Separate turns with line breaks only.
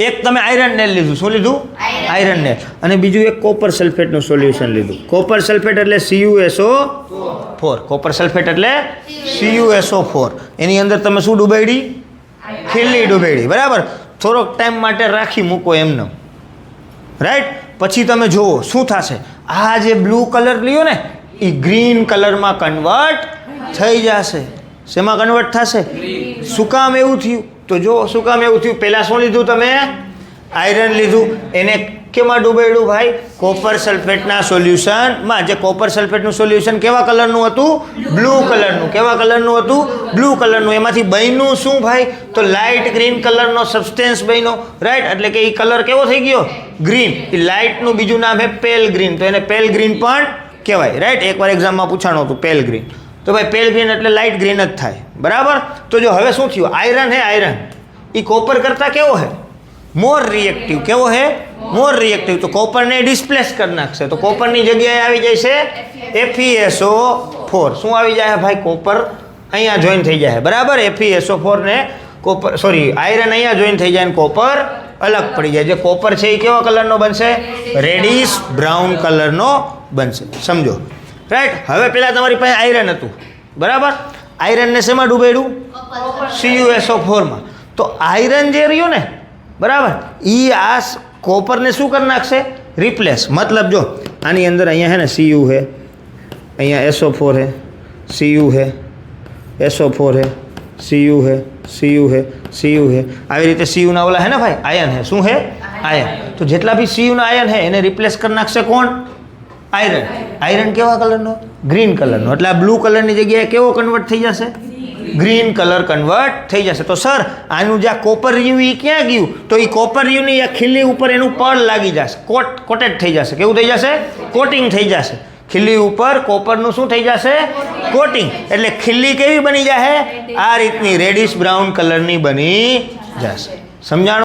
એક તમે iron nail લીધું, શું લીધું? Iron nail. અને બીજું એક કોપર સલ્ફેટનું સોલ્યુશન લીધું. કોપર સલ્ફેટ એટલે CuSO4. કોપર સલ્ફેટ એટલે CuSO4. એની અંદર તમે શું ડૂબાડી? ખીલી ડૂબાડી, બરાબર. થોડોક ટાઈમ માટે રાખી મૂકો એમને, રાઈટ. પછી તમે જુઓ શું થશે. આ જે બ્લુ કલર લ્યો ને એ ગ્રીન કલરમાં કન્વર્ટ થઈ જશે. શેમાં કન્વર્ટ થશે? શું કામ એવું થયું? તો જો શું કામ એવું થયું. પહેલાં શું લીધું તમે? આયરન લીધું. એને કેમાં ડૂબાડ્યું ભાઈ? કોપર સલ્ફેટના સોલ્યુશનમાં. જે કોપર સલ્ફેટનું સોલ્યુશન કેવા કલરનું હતું? બ્લુ કલરનું. કેવા કલરનું હતું? બ્લુ કલરનું. એમાંથી બન્યું શું ભાઈ? તો લાઇટ ગ્રીન કલરનો સબસ્ટેન્સ બન્યો, રાઈટ. એટલે કે એ કલર કેવો થઈ ગયો? ગ્રીન. એ લાઇટનું બીજું નામ છે પેલ ગ્રીન. તો એને પેલ ગ્રીન પણ કહેવાય, રાઈટ. એકવાર એક્ઝામમાં પૂછાણું હતું પેલ ગ્રીન. તો ભાઈ પેલ ગ્રીન એટલે લાઇટ ગ્રીન જ થાય, બરાબર. તો જો હવે શું થયું? આયરન હે, આયરન એ કોપર કરતાં કેવો હે? મોર રિએક્ટિવ. કેવો હે? મોર રિએક્ટિવ. તો કોપરને ડિસ્પ્લેસ કરી નાખશે. તો કોપરની જગ્યાએ આવી જાય છે FeSO4. શું આવી જાય ભાઈ? કોપર અહીંયા જોઈન થઈ જાય, બરાબર. FeSO4 ને કોપર, સોરી, આયરન અહીંયા જોઈન થઈ જાય ને કોપર અલગ પડી જાય. જે કોપર છે એ કેવા કલરનો બનશે? રેડિશ બ્રાઉન કલરનો બનશે. સમજો, રાઈટ. હવે પહેલાં તમારી પાસે આયરન હતું, બરાબર. આયરનને શેમાં ડૂબાડ્યું? CuSO4માં. તો આયરન જે રહ્યું ને, બરાબર, એ આ કોપરને શું કરી નાખશે? રિપ્લેસ. મતલબ જો આની અંદર અહીંયા છે ને Cu છે, અહીંયા SO4 છે, Cu છે, SO4 છે, Cu છે, Cu છે, Cu છે. આવી રીતે Cu ના ઓલા હે ને ભાઈ, આયન છે. શું છે? આયન. તો જેટલા બી Cu ના આયન છે એને રિપ્લેસ કરી નાખશે કોણ? આયરન. આયરન કેવા કલરનો? ગ્રીન કલરનો. એટલે આ બ્લુ કલરની જગ્યાએ કેવો કન્વર્ટ થઈ જશે? ગ્રીન કલર કન્વર્ટ થઈ જશે. તો સર આનું જે કોપર રહ્યું એ ક્યાં ગયું? તો એ કોપર રહ્યુંની આ ખીલી ઉપર એનું પડ લાગી જશે, કોટેડ થઈ જશે. કેવું થઈ જશે? કોટિંગ થઈ જશે. ખીલી ઉપર કોપરનું શું થઈ જશે? કોટિંગ. એટલે ખીલી કેવી બની જશે? આ રીતની રેડિશ બ્રાઉન કલરની બની જશે. સમજાણું?